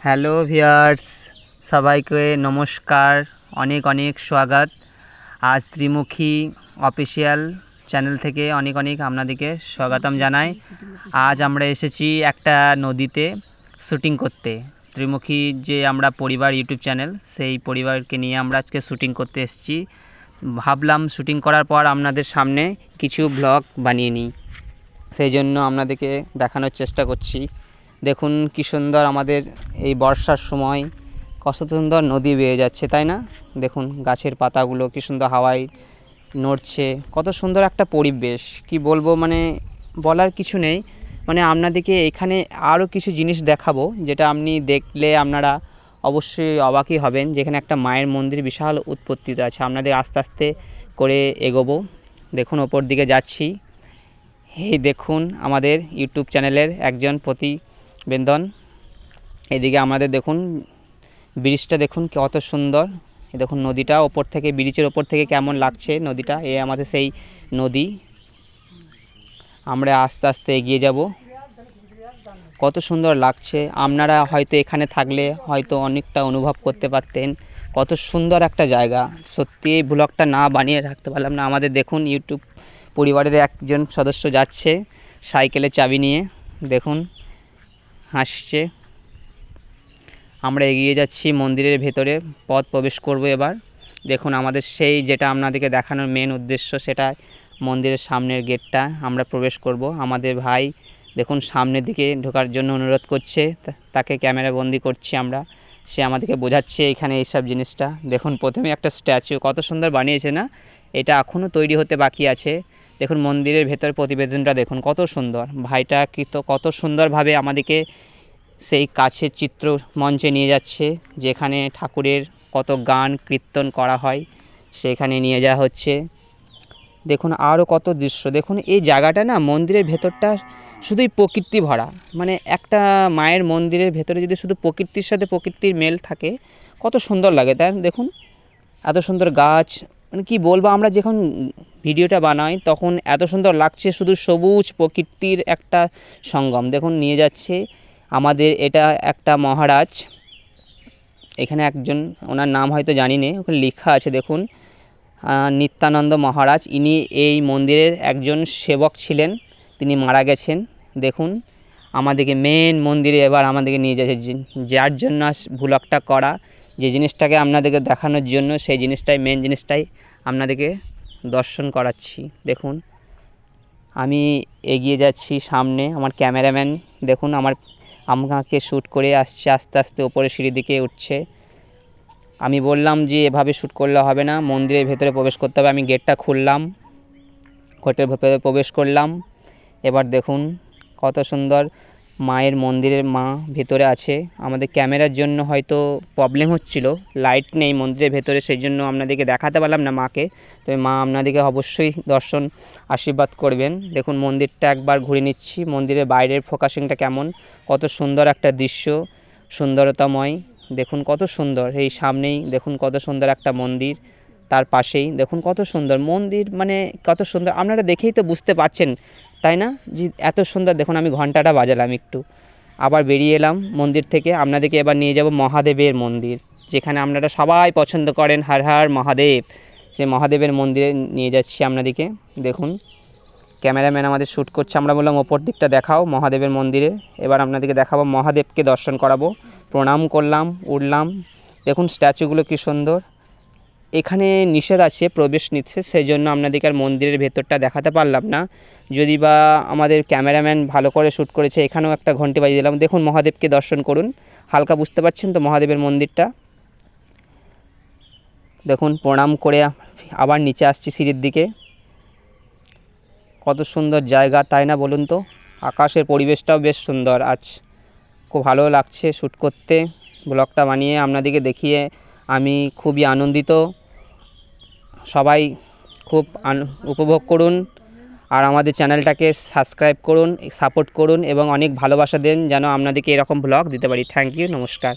Hello viewers, সবাইকে নমস্কার, অনেক অনেক স্বাগত। আজ ত্রিমুখী অফিসিয়াল চ্যানেল থেকে অনেক অনেক আপনাদেরকে স্বাগতম জানাই। আজ আমরা এসেছি একটা নদীতে শ্যুটিং করতে। ত্রিমুখী যে আমরা পরিবার ইউটিউব চ্যানেল, সেই পরিবারকে নিয়ে আমরা আজকে শ্যুটিং করতে এসেছি। ভাবলাম শ্যুটিং করার পর আপনাদের সামনে কিছু ব্লগ বানিয়ে নিই, সেই জন্য আপনাদেরকে দেখানোর চেষ্টা করছি। দেখুন কি সুন্দর আমাদের এই বর্ষার সময় কত সুন্দর নদী বেয়ে যাচ্ছে, তাই না? দেখুন গাছের পাতাগুলো কি সুন্দর হাওয়ায় নড়ছে, কত সুন্দর একটা পরিবেশ। কি বলবো, মানে বলার কিছু নেই। মানে আপনাদেরকে এখানে আরও কিছু জিনিস দেখাবো, যেটা আপনি দেখলে আপনারা অবশ্যই অবাকই হবেন। যেখানে একটা মায়ের মন্দির বিশাল উৎপত্তিতে আছে। আপনাদের আস্তে আস্তে করে এগোবো। দেখুন ওপর দিকে যাচ্ছি। এই দেখুন আমাদের ইউটিউব চ্যানেলের একজন প্রতিবেদন। এদিকে আমাদের দেখুন ব্রিজটা, দেখুন কত সুন্দর। দেখুন নদীটা ওপর থেকে, ব্রিজের ওপর থেকে কেমন লাগছে নদীটা। এ আমাদের সেই নদী। আমরা আস্তে আস্তে এগিয়ে যাব। কত সুন্দর লাগছে। আপনারা হয়তো এখানে থাকলে হয়তো অনেকটা অনুভব করতে পারতেন। কত সুন্দর একটা জায়গা। সত্যি এই ব্লগটা না বানিয়ে রাখতে পারলাম না। আমাদের দেখুন ইউটিউব পরিবারের একজন সদস্য যাচ্ছে সাইকেলে চাবি নিয়ে, দেখুন হাসছে। আমরা এগিয়ে যাচ্ছি মন্দিরের ভেতরে, পথ প্রবেশ করব এবার। দেখুন আমাদের সেই যেটা আপনাদেরকে দেখানোর মেন উদ্দেশ্য, সেটা মন্দিরের সামনের গেটটা আমরা প্রবেশ করব। আমাদের ভাই দেখুন সামনের দিকে ঢোকার জন্য অনুরোধ করছে, তাকে ক্যামেরা বন্দি করছি আমরা। সে আমাদেরকে বোঝাচ্ছে এখানে এইসব জিনিসটা। দেখুন প্রথমে একটা স্ট্যাচু কত সুন্দর বানিয়েছে না? এটা এখনও তৈরি হতে বাকি আছে। দেখুন মন্দিরের ভেতর প্রতিবেদনটা দেখুন কত সুন্দর। ভাইটা কি তো কত সুন্দরভাবে আমাদেরকে সেই কাছের চিত্র মঞ্চে নিয়ে যাচ্ছে, যেখানে ঠাকুরের কত গান কীর্তন করা হয় সেখানে নিয়ে যাওয়া হচ্ছে। দেখুন আরও কত দৃশ্য। দেখুন এই জায়গাটা না, মন্দিরের ভেতরটা শুধুই প্রকৃতি ভরা। মানে একটা মায়ের মন্দিরের ভেতরে যদি শুধু প্রকৃতির সাথে প্রকৃতির মেল থাকে, কত সুন্দর লাগে। তাই দেখুন এত সুন্দর গাছ, মানে কি বলবো। আমরা যখন ভিডিওটা বানাই তখন এত সুন্দর লাগছে, শুধু সবুজ প্রকৃতির একটা সঙ্গম। দেখুন নিয়ে যাচ্ছে আমাদের, এটা একটা মহারাজ। এখানে একজন, ওনার নাম হয়তো জানি না, ওখানে লেখা আছে দেখুন নিত্যানন্দ মহারাজ। ইনি এই মন্দিরের একজন সেবক ছিলেন, তিনি মারা গেছেন। দেখুন আমাদেরকে মেন মন্দিরে এবার আমাদেরকে নিয়ে যাচ্ছে, যার জন্য ভ্লগটা করা, যে জিনিসটাকে আপনাদেরকে দেখানোর জন্য, সেই জিনিসটাই মেন জিনিসটাই আপনাদেরকে দর্শন করাচ্ছি। দেখুন আমি এগিয়ে যাচ্ছি সামনে, আমার ক্যামেরাম্যান দেখুন আমাকে শ্যুট করে আসছে, আস্তে আস্তে ওপরে সিঁড়ি দিকে উঠছে। আমি বললাম যে এভাবে শ্যুট করলে হবে না, মন্দিরের ভেতরে প্রবেশ করতে হবে। আমি গেটটা খুললাম, ঘটের ভেতরে প্রবেশ করলাম। এবার দেখুন কত সুন্দর মায়ের মন্দিরের মা ভেতরে আছে। আমাদের ক্যামেরার জন্য হয়তো প্রবলেম হচ্ছিল, লাইট নেই মন্দিরের ভেতরে, সেই জন্য আপনাদেরকে দেখাতে পারলাম না মাকে। তবে মা আপনাদেরকে অবশ্যই দর্শন আশীর্বাদ করবেন। দেখুন মন্দিরটা একবার ঘুরে নিচ্ছি, মন্দিরের বাইরের ফোকাসিংটা কেমন, কত সুন্দর একটা দৃশ্য, সুন্দরতাময়। দেখুন কত সুন্দর। এই সামনেই দেখুন কত সুন্দর একটা মন্দির, তার পাশেই দেখুন কত সুন্দর মন্দির, মানে কত সুন্দর। আপনারা দেখেই তো বুঝতে পারছেন, তাই না, যে এত সুন্দর। দেখুন আমি ঘন্টাটা বাজালাম একটু, আবার বেরিয়ে এলাম মন্দির থেকে। আপনাদেরকে এবার নিয়ে যাব মহাদেবের মন্দির, যেখানে আপনারা সবাই পছন্দ করেন হর হর মহাদেব। সে মহাদেবের মন্দিরে নিয়ে যাচ্ছি আপনাদেরকে। দেখুন ক্যামেরাম্যান আমাদের শ্যুট করছে, আমরা বললাম ওপর দিকটা দেখাও মহাদেবের মন্দিরে। এবার আপনাদেরকে দেখাবো, মহাদেবকে দর্শন করাবো। প্রণাম করলাম, উঠলাম। দেখুন স্ট্যাচুগুলো কি সুন্দর। এখানে নিষেধ আছে, প্রবেশ নিষেধ, সেই জন্য আপনাদেরকে আর মন্দিরের ভেতরটা দেখাতে পারলাম না। যদি বা আমাদের ক্যামেরাম্যান ভালো করে শ্যুট করেছে। এখানেও একটা ঘন্টি বাজিয়ে দিলাম। দেখুন মহাদেবকে দর্শন করুন, হালকা বুঝতে পারছেন তো মহাদেবের মন্দিরটা। দেখুন প্রণাম করে আবার নিচে আসছি সিঁড়ির দিকে। কত সুন্দর জায়গা, তাই না বলুন তো? আকাশের পরিবেশটাও বেশ সুন্দর। আজ খুব ভালো লাগছে শ্যুট করতে, ব্লগটা বানিয়ে আপনাদেরকে দেখিয়ে আমি খুবই আনন্দিত। সবাই খুব উপভোগ করুন, আর আমাদের চ্যানেলটাকে সাবস্ক্রাইব করুন, সাপোর্ট করুন এবং অনেক ভালোবাসা দেন, যেন আপনাদেরকে এরকম ব্লগ দিতে পারি। থ্যাংক ইউ, নমস্কার।